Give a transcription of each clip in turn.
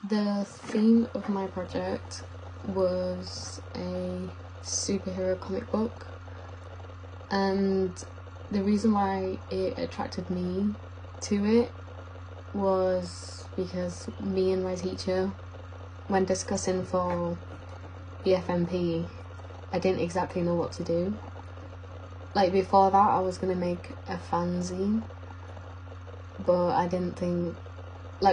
The theme of my project was a superhero comic book, and the reason why it attracted me to it was because me and my teacher, when discussing for the FMP, I didn't exactly know what to do. Like, before that I was gonna make a fanzine, but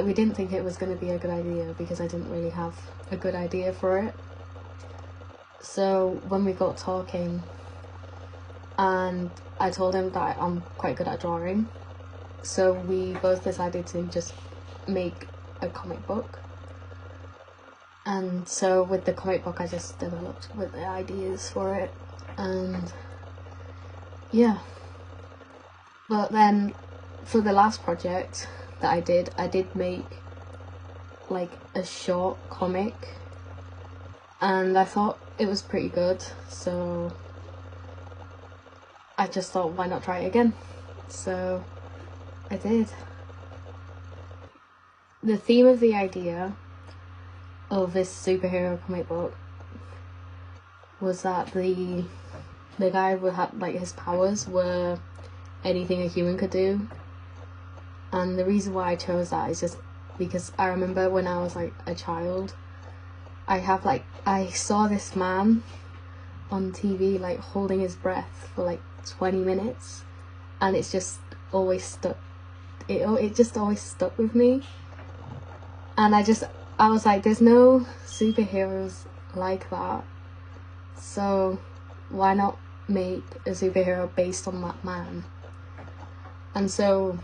we didn't think it was going to be a good idea because I didn't really have a good idea for it. So when we got talking, and I told him that I'm quite good at drawing, so we both decided to just make a comic book. And so with the comic book I just developed with the ideas for it, and yeah. But then for the last project that I did make like a short comic, and I thought it was pretty good, so I just thought, why not try it again? So I did. The theme of the idea of this superhero comic book was that the guy would have, like, his powers were anything a human could do. And the reason why I chose that is just because I remember when I was like a child, I saw this man on TV like holding his breath for like 20 minutes, and it's just always stuck. It just always stuck with me, and I was like, there's no superheroes like that, so why not make a superhero based on that man? And so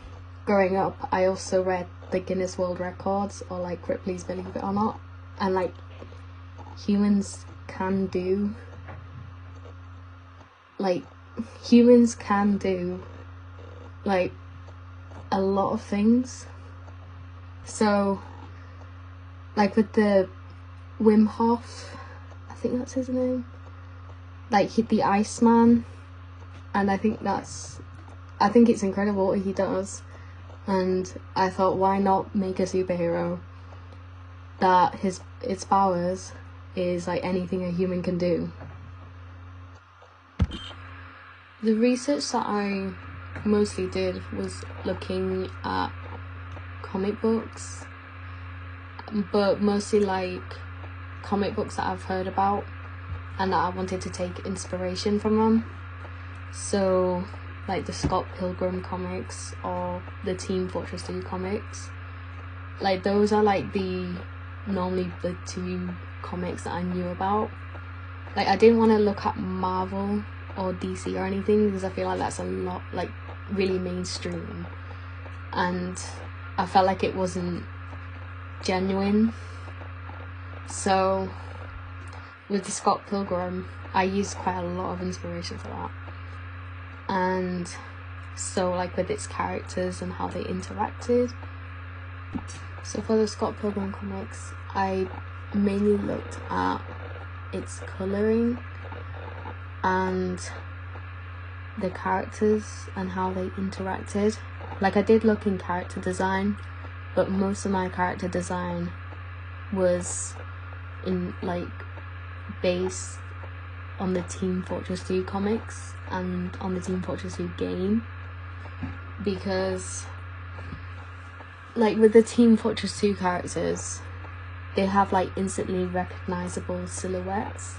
growing up, I also read the Guinness World Records, or like Ripley's Believe It or Not, and like humans can do like a lot of things. So like with the Wim Hof, I think that's his name, like the Iceman, and I think it's incredible what he does. And I thought, why not make a superhero that its powers is like anything a human can do? The research that I mostly did was looking at comic books, but mostly like comic books that I've heard about and that I wanted to take inspiration from them. So like the Scott Pilgrim comics or the Team Fortress 2 comics, like those are like normally the two comics that I knew about. Like I didn't want to look at Marvel or DC or anything because I feel like that's a lot like really mainstream, and I felt like it wasn't genuine. So with the Scott Pilgrim, I used quite a lot of inspiration for that. And so like with its characters and how they interacted. So for the Scott Pilgrim comics, I mainly looked at its colouring and the characters and how they interacted. Like I did look in character design, but most of my character design was in like based on the Team Fortress 2 comics and on the Team Fortress 2 game, because like with the Team Fortress 2 characters, they have like instantly recognizable silhouettes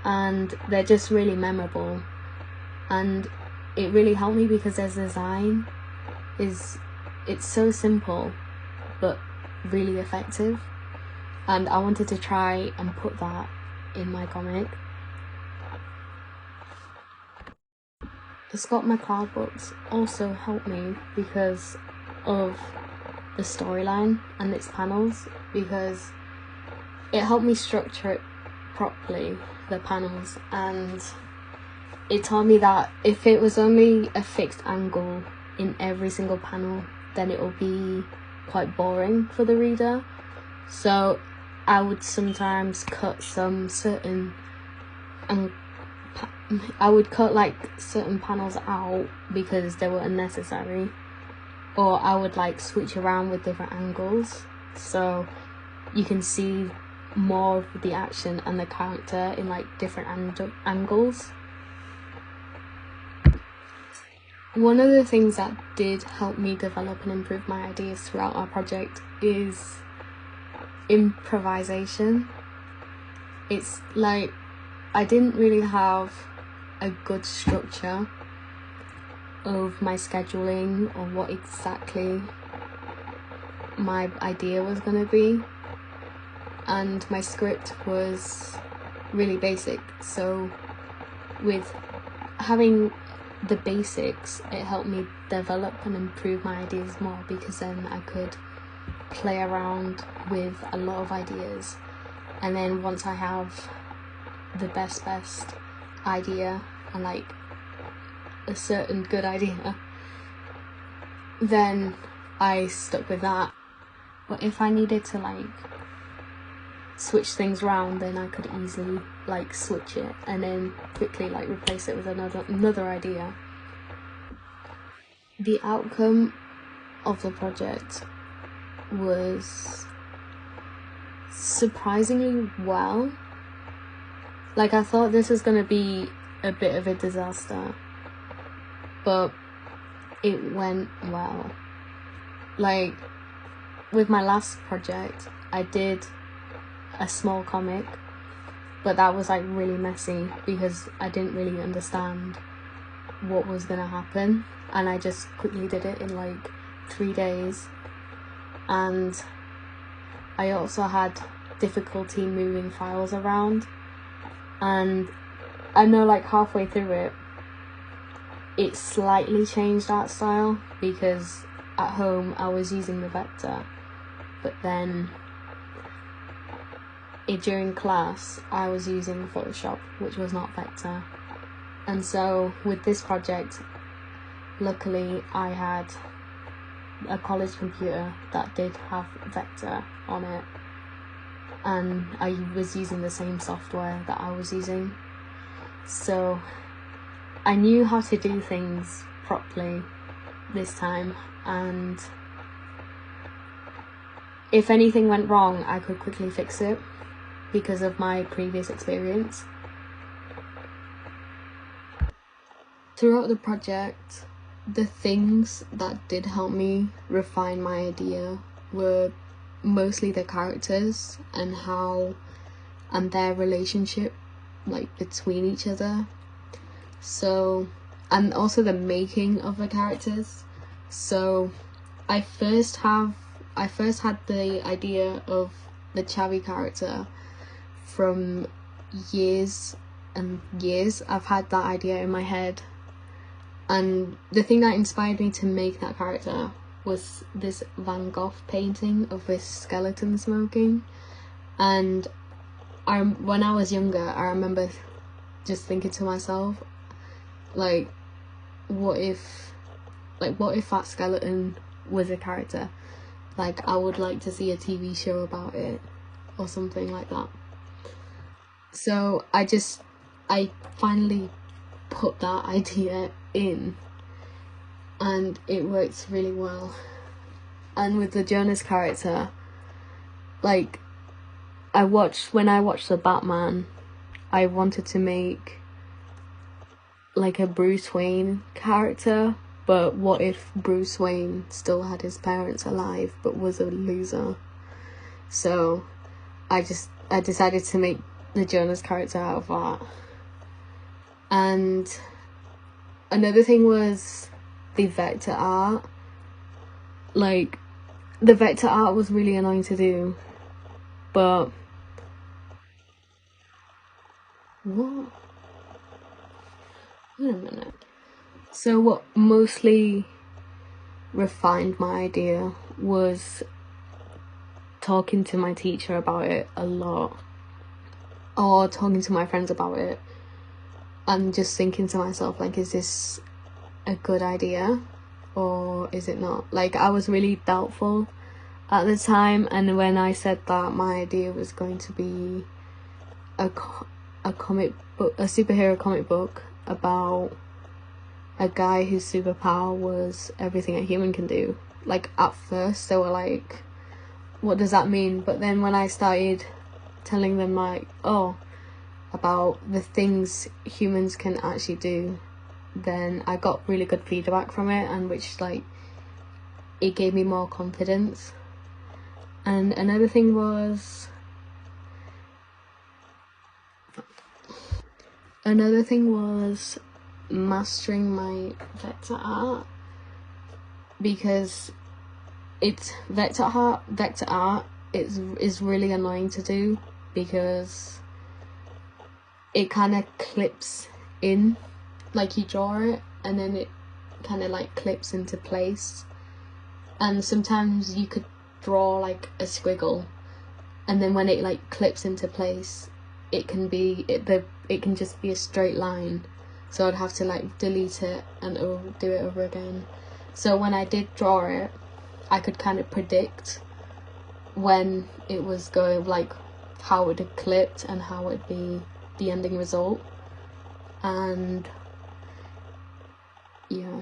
and they're just really memorable, and it really helped me because their design it's so simple but really effective, and I wanted to try and put that in my comic. The Scott McCloud books also helped me because of the storyline and its panels, because it helped me structure it properly, the panels, and it told me that if it was only a fixed angle in every single panel, then it will be quite boring for the reader. So I would sometimes cut certain panels out because they were unnecessary, or I would like switch around with different angles. So you can see more of the action and the character in like different angles. One of the things that did help me develop and improve my ideas throughout our project is improvisation. It's like I didn't really have a good structure of my scheduling or what exactly my idea was going to be, and my script was really basic, so with having the basics it helped me develop and improve my ideas more, because then I could play around with a lot of ideas, and then once I have the best idea and like a certain good idea, then I stuck with that. But if I needed to like switch things around, then I could easily like switch it and then quickly like replace it with another idea. The outcome of the project was surprisingly well. Like, I thought this was gonna be a bit of a disaster, but it went well. Like, with my last project, I did a small comic, but that was like really messy because I didn't really understand what was gonna happen, and I just quickly did it in like 3 days. And I also had difficulty moving files around, and I know like halfway through it slightly changed art style, because at home I was using the vector, but then during class I was using Photoshop, which was not vector. And so with this project, luckily I had a college computer that did have vector on it, and I was using the same software that I was using, so I knew how to do things properly this time, and if anything went wrong I could quickly fix it because of my previous experience. Throughout the project, the things that did help me refine my idea were mostly the characters and their relationship like between each other. So, and also the making of the characters. So I first had the idea of the Chavi character from years and years. I've had that idea in my head, and the thing that inspired me to make that character was this Van Gogh painting of this skeleton smoking. And when I was younger, I remember just thinking to myself, like, what if that skeleton was a character? Like, I would like to see a TV show about it or something like that. So I finally put that idea in, and it works really well. And with the Jonas character, like, when I watched the Batman, I wanted to make like a Bruce Wayne character, but what if Bruce Wayne still had his parents alive but was a loser? So I decided to make the Jonas character out of that. And another thing was the vector art. Like, the vector art was really annoying to do, but what? Wait a minute. So what mostly refined my idea was talking to my teacher about it a lot, or talking to my friends about it, and just thinking to myself, like, is this a good idea or is it not? Like, I was really doubtful at the time, and when I said that my idea was going to be a comic book, a superhero comic book about a guy whose superpower was everything a human can do, like, at first they were like, what does that mean? But then when I started telling them like, oh, about the things humans can actually do, then I got really good feedback from it, and which like it gave me more confidence. And another thing was mastering my vector art, because it's vector art is really annoying to do, because it kind of clips in, like you draw it and then it kind of like clips into place, and sometimes you could draw like a squiggle and then when it like clips into place it can just be a straight line, so I'd have to like delete it and do it over again. So when I did draw it, I could kind of predict when it was going, like how it would have clipped and how it'd be the ending result. And yeah,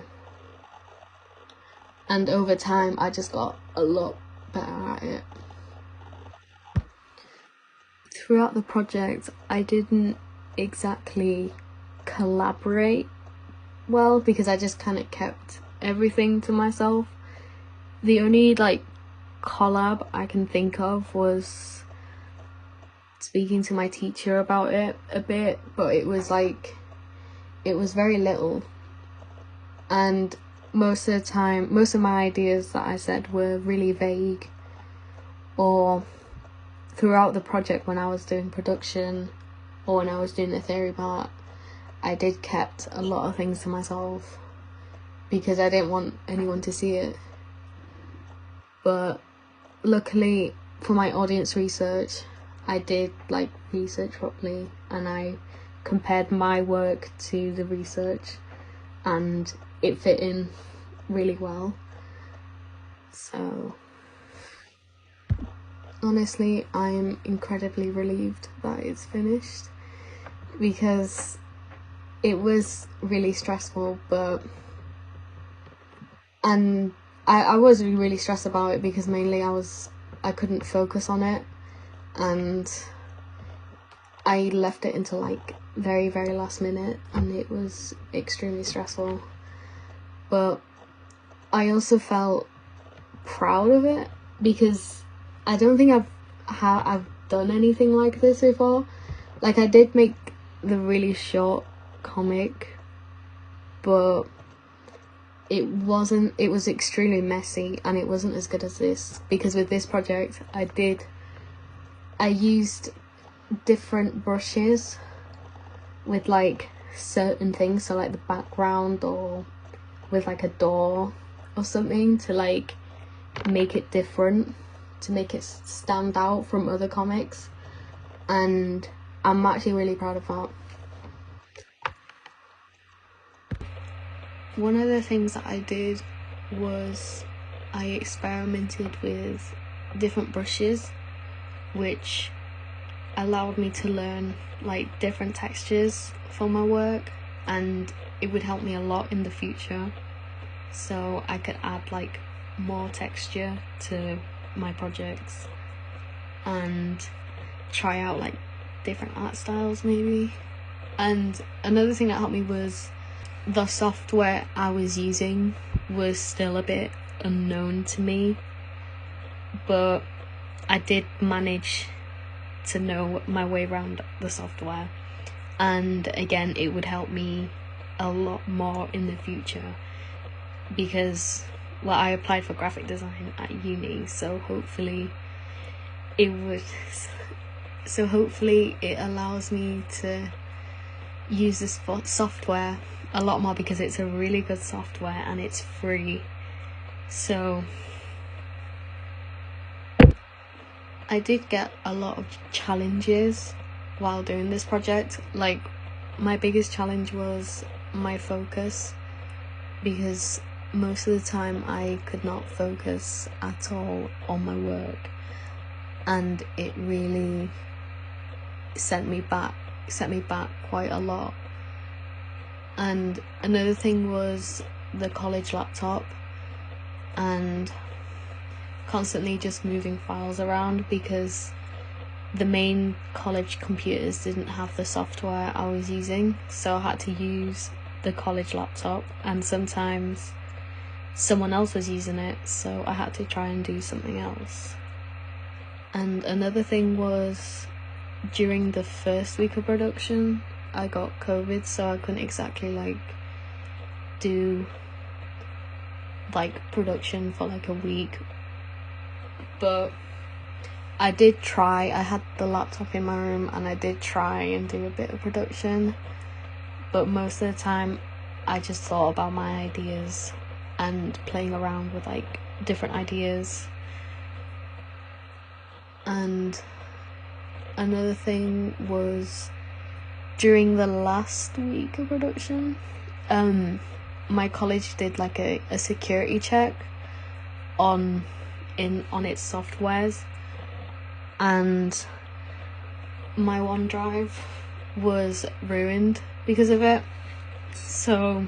and over time I just got a lot better at it. Throughout the project I didn't exactly collaborate well, because I just kind of kept everything to myself. The only like collab I can think of was speaking to my teacher about it a bit, but it was very little, and most of the time most of my ideas that I said were really vague, or throughout the project when I was doing production or when I was doing the theory part, I did kept a lot of things to myself because I didn't want anyone to see it. But luckily for my audience research, I did like research properly, and I compared my work to the research and it fit in really well. So honestly, I'm incredibly relieved that it's finished, because it was really stressful, and I was really stressed about it because mainly I couldn't focus on it, and I left it until like very last minute, and it was extremely stressful. But I also felt proud of it because I don't think I've done anything like this before. Like I did make the really short comic, but it was extremely messy, and it wasn't as good as this, because with this project I used different brushes with like certain things, so like the background or with like a door or something, to like make it different, to make it stand out from other comics, and I'm actually really proud of that. One of the things that I did was I experimented with different brushes, which allowed me to learn like different textures for my work, and it would help me a lot in the future, so I could add like more texture to my projects and try out like different art styles maybe. And another thing that helped me was the software I was using was still a bit unknown to me, but I did manage to know my way around the software, and again it would help me a lot more in the future, because I applied for graphic design at uni, so hopefully it allows me to use this software a lot more, because it's a really good software and it's free. So I did get a lot of challenges while doing this project. Like my biggest challenge was my focus, because most of the time I could not focus at all on my work, and it really set me back quite a lot. And another thing was the college laptop, and constantly just moving files around because the main college computers didn't have the software I was using, so I had to use the college laptop, and sometimes someone else was using it, so I had to try and do something else. And another thing was, during the first week of production, I got COVID, so I couldn't exactly like do like production for like a week, but I did try. I had the laptop in my room and I did try and do a bit of production, but most of the time I just thought about my ideas and playing around with like different ideas. And another thing was, during the last week of production, my college did like a security check on its softwares, and my OneDrive was ruined because of it. So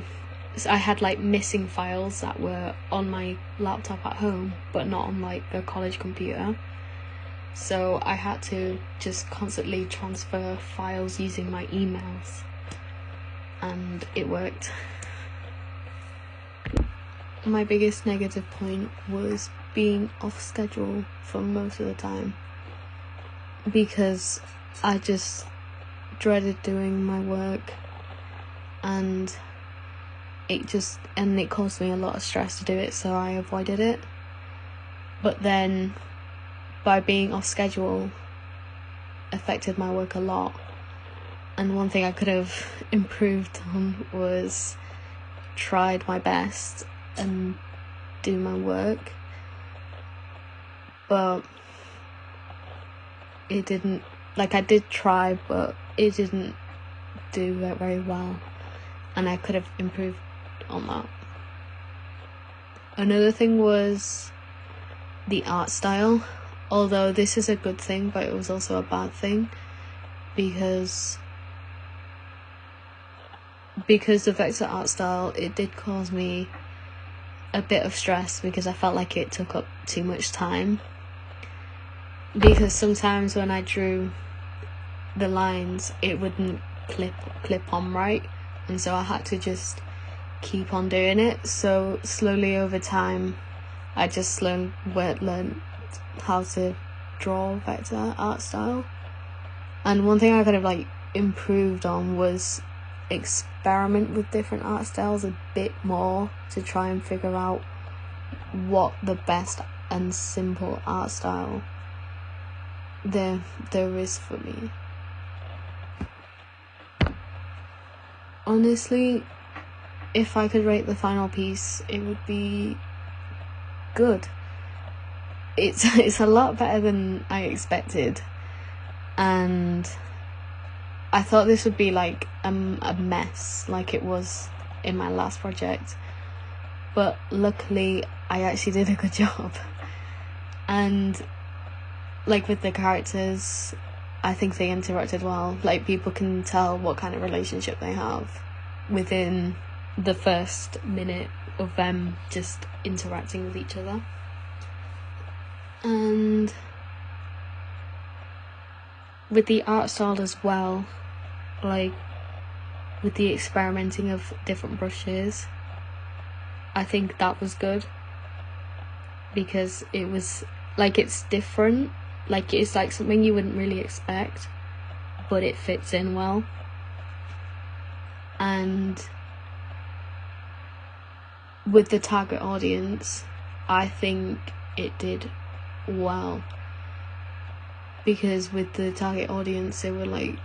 I had like missing files that were on my laptop at home but not on like the college computer. So I had to just constantly transfer files using my emails, and it worked. My biggest negative point was being off schedule for most of the time, because I just dreaded doing my work, and it caused me a lot of stress to do it, so I avoided it. But then by being off schedule affected my work a lot, and one thing I could have improved on was tried my best and do my work, but it didn't, like, I did try, but it didn't do it very well, and I could have improved on that. Another thing was the art style, although this is a good thing, but it was also a bad thing, because the vector art style, it did cause me a bit of stress because I felt like it took up too much time, because sometimes when I drew the lines it wouldn't clip on right, and so I had to just keep on doing it. So slowly over time I just learned how to draw vector art style. And one thing I kind of like improved on was experiment with different art styles a bit more to try and figure out what the best and simple art style there is for me. Honestly, if I could rate the final piece, it would be good. It's a lot better than I expected, and I thought this would be like a mess like it was in my last project, but luckily I actually did a good job. And like with the characters, I think they interacted well. Like, people can tell what kind of relationship they have within the first minute of them just interacting with each other. And with the art style as well, like with the experimenting of different brushes, I think that was good, because it was like, it's different, like it's like something you wouldn't really expect, but it fits in well. And with the target audience, I think it did well, because with the target audience, they were like,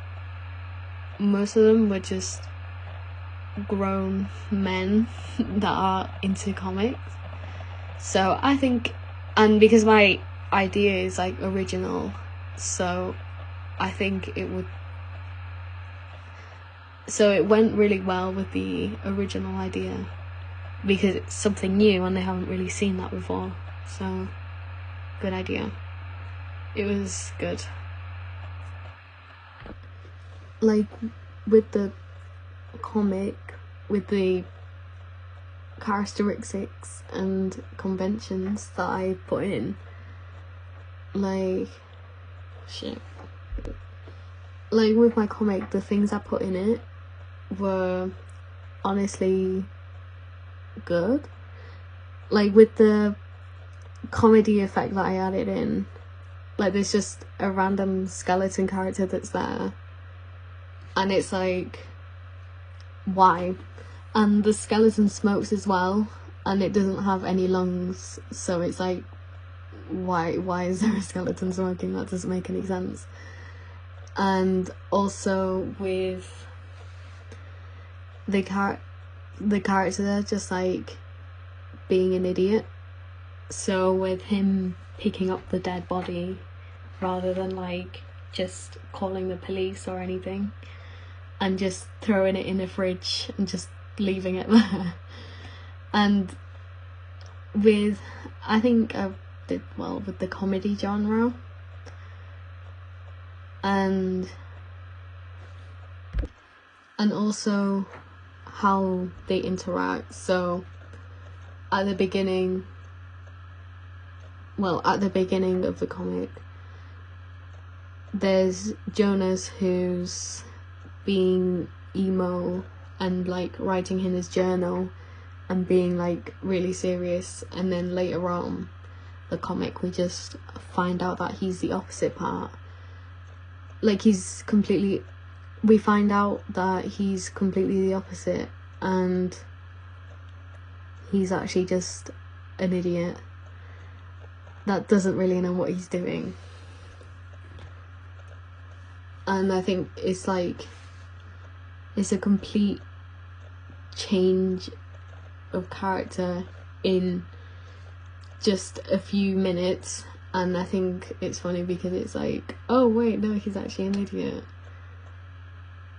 most of them were just grown men that are into comics. So I think, and because my idea is like original, so I think it went really well with the original idea, because it's something new and they haven't really seen that before. So good idea. It was good. Like with the comic, with the characteristics and conventions that I put in. Like, shit. Like, with my comic, the things I put in it were honestly good. Like, with the comedy effect that I added in, like, there's just a random skeleton character that's there, and it's like, why? And the skeleton smokes as well, and it doesn't have any lungs, so it's like, why is there a skeleton smoking? That doesn't make any sense. And also with the character just like being an idiot, so with him picking up the dead body rather than like just calling the police or anything, and just throwing it in the fridge and just leaving it there. And I think I did well with the comedy genre, and also how they interact. So at the beginning of the comic, there's Jonas who's being emo and like writing in his journal and being like really serious, and then later on the comic we just find out that he's the opposite part. Like, we find out that he's completely the opposite, and he's actually just an idiot that doesn't really know what he's doing. And I think it's like, it's a complete change of character in just a few minutes. And I think it's funny because it's like, oh wait, no, he's actually an idiot.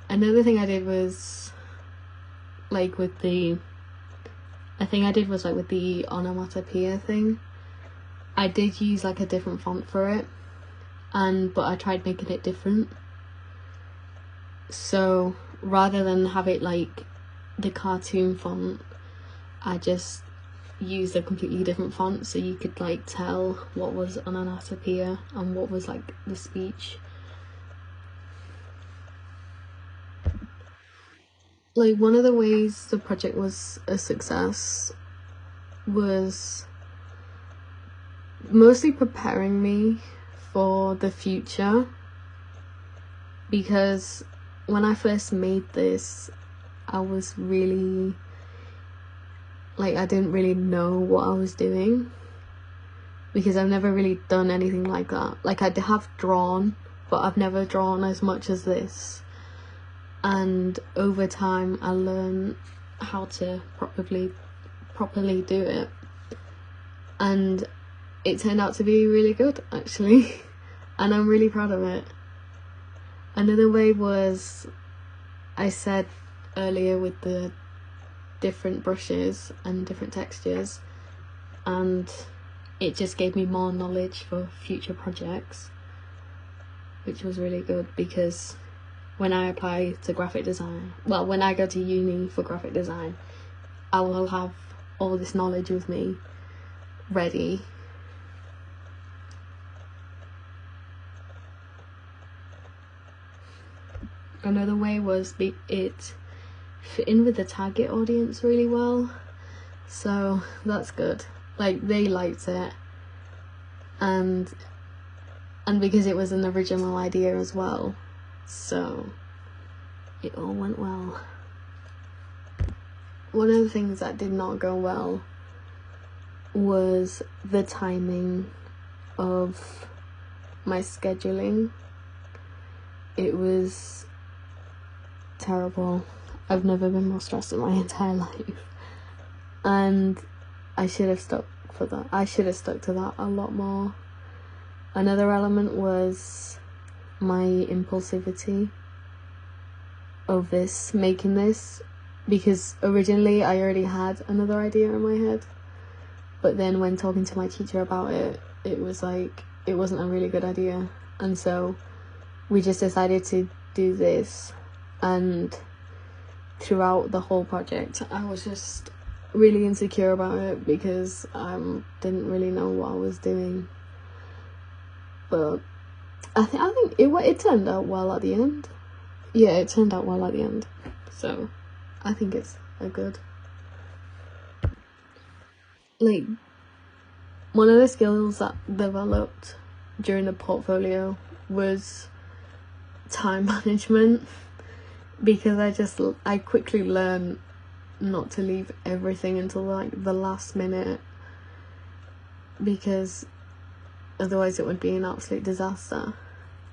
Another thing I did was like with the onomatopoeia thing, I did use like a different font for it, but I tried making it different. So rather than have it like the cartoon font, I just used a completely different font, so you could like tell what was an onomatopoeia and what was like the speech. Like, one of the ways the project was a success was mostly preparing me for the future, because when I first made this, I was really like, I didn't really know what I was doing, because I've never really done anything like that. Like, I have drawn, but I've never drawn as much as this. And over time I learned how to properly do it, and it turned out to be really good, actually. And I'm really proud of it. Another way was, I said earlier, with the different brushes and different textures, and it just gave me more knowledge for future projects, which was really good, because when I apply to graphic design, well, when I go to uni for graphic design, I will have all this knowledge with me ready. Another way was it fit in with the target audience really well, so that's good. Like, they liked it, and because it was an original idea as well, so it all went well. One of the things that did not go well was the timing of my scheduling. It was terrible. I've never been more stressed in my entire life, and I should have stuck to that a lot more. Another element was my impulsivity of making this, because originally I already had another idea in my head, but then when talking to my teacher about it, it was like, it wasn't a really good idea, and so we just decided to do this. And throughout the whole project, I was just really insecure about it because I didn't really know what I was doing. But I think it turned out well at the end. Yeah, it turned out well at the end. So I think it's a good. Like, one of the skills that developed during the portfolio was time management, because I quickly learned not to leave everything until like the last minute, because otherwise it would be an absolute disaster.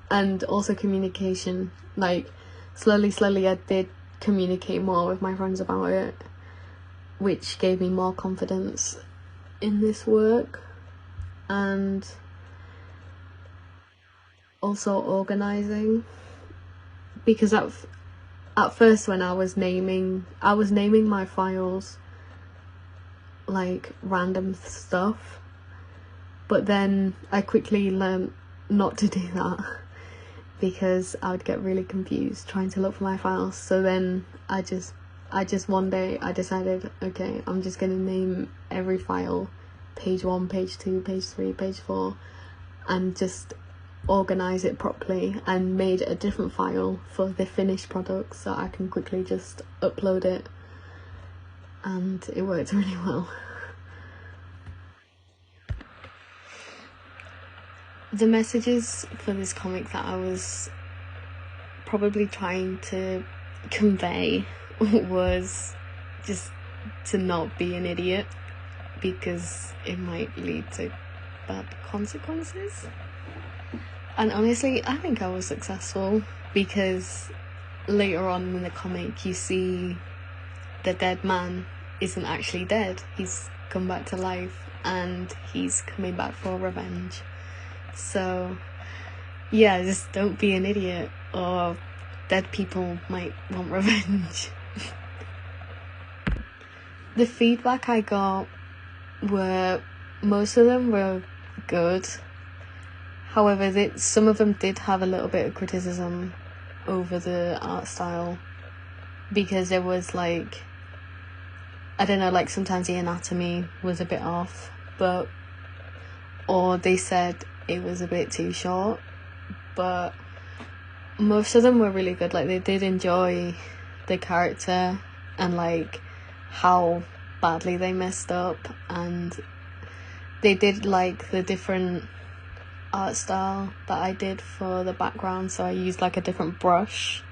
And also communication, like slowly I did communicate more with my friends about it, which gave me more confidence in this work. And also organizing, because at first when I was naming my files like random stuff, but then I quickly learned not to do that because I would get really confused trying to look for my files. So then I just one day I decided, okay, I'm just gonna name every file page 1, page 2, page 3, page 4, and just organize it properly, and made a different file for the finished product so I can quickly just upload it, and it worked really well. The messages for this comic that I was probably trying to convey was just to not be an idiot, because it might lead to bad consequences. And honestly, I think I was successful, because later on in the comic you see the dead man isn't actually dead. He's come back to life and he's coming back for revenge. So yeah, just don't be an idiot, or dead people might want revenge. The feedback I got most of them were good. However, some of them did have a little bit of criticism over the art style, because there was like, I don't know, like sometimes the anatomy was a bit off, or they said it was a bit too short. But most of them were really good. Like, they did enjoy the character and like how badly they messed up, and they did like the different art style that I did for the background. So I used like a different brush,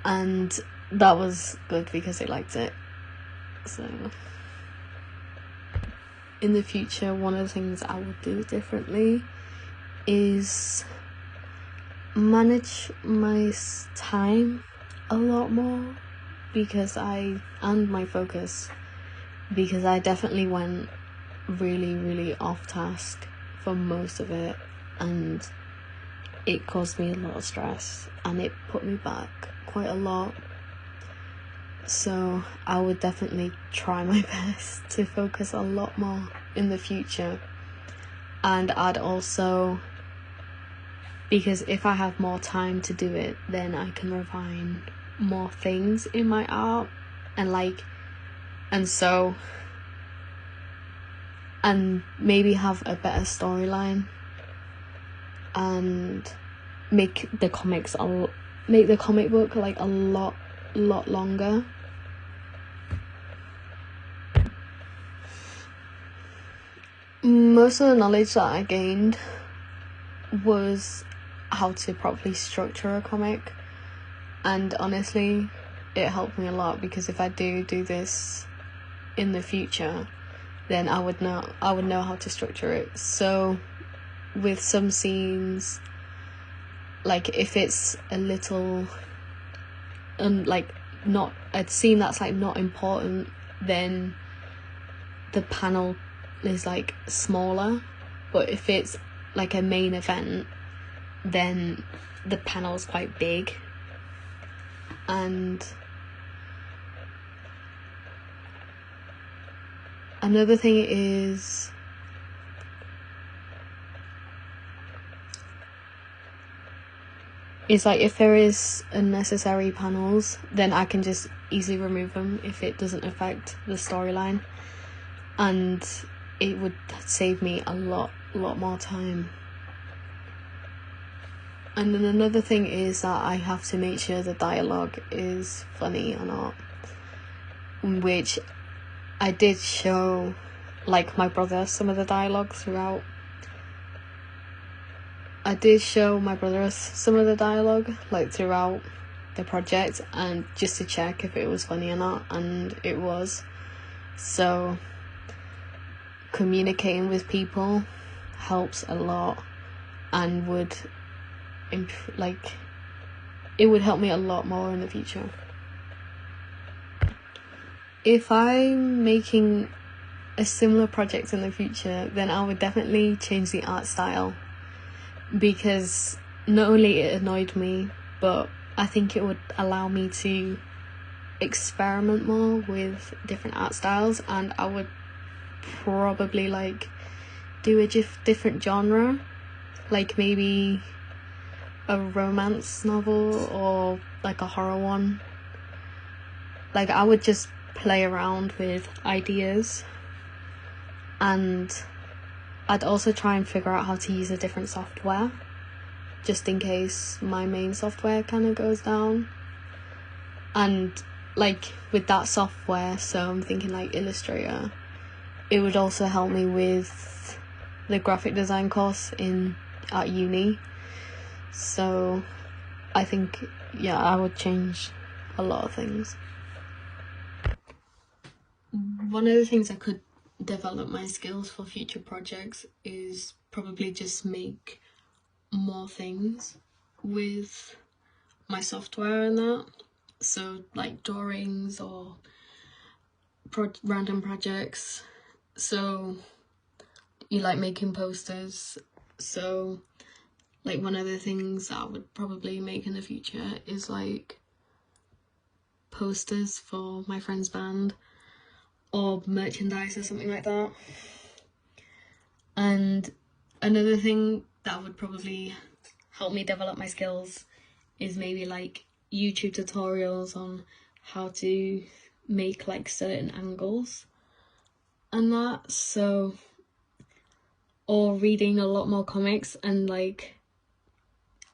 and that was good because they liked it. So in the future, one of the things I would do differently is manage my time a lot more, and my focus, because I definitely went really off task for most of it, and it caused me a lot of stress and it put me back quite a lot. So I would definitely try my best to focus a lot more in the future. And I'd also, because if I have more time to do it, then I can refine more things in my art, and maybe have a better storyline, and make the comic book like a lot longer. Most of the knowledge that I gained was how to properly structure a comic, and honestly it helped me a lot, because if I do this in the future, then I would know how to structure it. So with some scenes, like if it's a little not a scene that's like not important, then the panel is like smaller. But if it's like a main event, then the panel's quite big. And another thing is it's like if there is unnecessary panels, then I can just easily remove them if it doesn't affect the storyline, and it would save me a lot more time. And then another thing is that I have to make sure the dialogue is funny or not, which I did show like my brother some of the dialogue throughout. I did show my brother some of the dialogue like throughout the project, and just to check if it was funny or not, and it was. So communicating with people helps a lot, and would it would help me a lot more in the future. If I'm making a similar project in the future, then I would definitely change the art style, because not only it annoyed me, but I think it would allow me to experiment more with different art styles, and I would probably like do a different genre, like maybe a romance novel or like a horror one. Like I would just play around with ideas, and I'd also try and figure out how to use a different software, just in case my main software kind of goes down. And like with that software, so I'm thinking like Illustrator, it would also help me with the graphic design course at uni. So I think, yeah, I would change a lot of things. One of the things I could develop my skills for future projects is probably just make more things with my software and that. So like drawings or random projects. So you like making posters. So like one of the things that I would probably make in the future is like posters for my friend's band or merchandise or something like that. And another thing that would probably help me develop my skills is maybe like YouTube tutorials on how to make like certain angles and that. So, or reading a lot more comics and like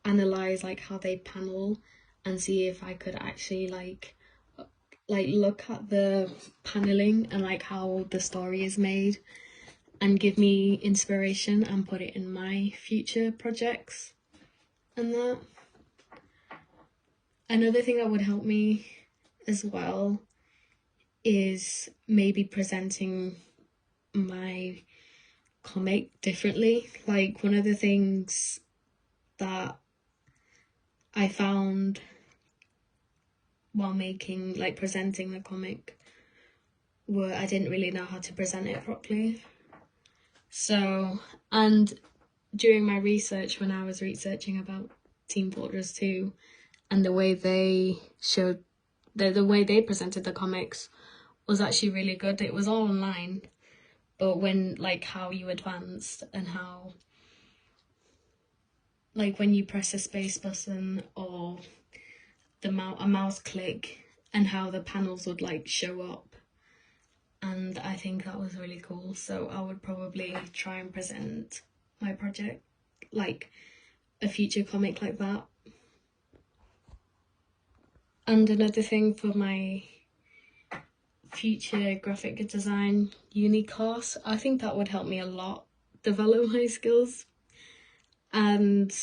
analyze like how they panel, and see if I could actually like look at the paneling and like how the story is made, and give me inspiration and put it in my future projects and that. Another thing that would help me as well is maybe presenting my comic differently. Like one of the things that I found while presenting the comic were I didn't really know how to present it properly. So, and during my research, when I was researching about Team Fortress 2 and the way they showed, the way they presented the comics was actually really good. It was all online, but when like how you advanced and how like when you press a space button or a mouse click, and how the panels would like show up, and I think that was really cool. So I would probably try and present my project like a future comic like that. And another thing for my future graphic design uni course, I think that would help me a lot develop my skills. And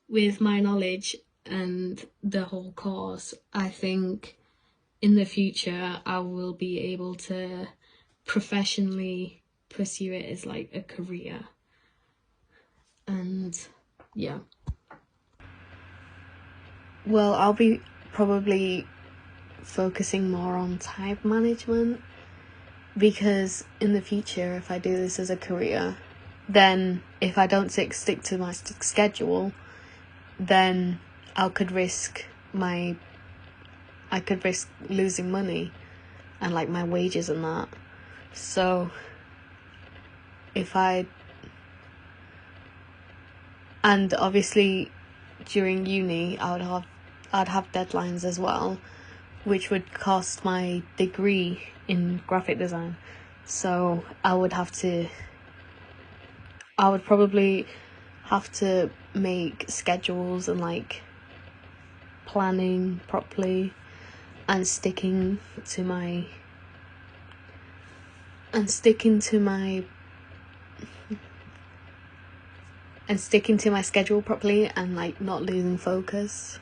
with my knowledge and the whole course, I think in the future I will be able to professionally pursue it as like a career. And yeah. Well, I'll be probably focusing more on time management, because in the future, if I do this as a career, then if I don't stick to my schedule, then I could risk losing money and like my wages and that. So and obviously during uni I'd have deadlines as well, which would cost my degree in graphic design. So I would probably have to make schedules and like planning properly and sticking to my schedule properly and like not losing focus.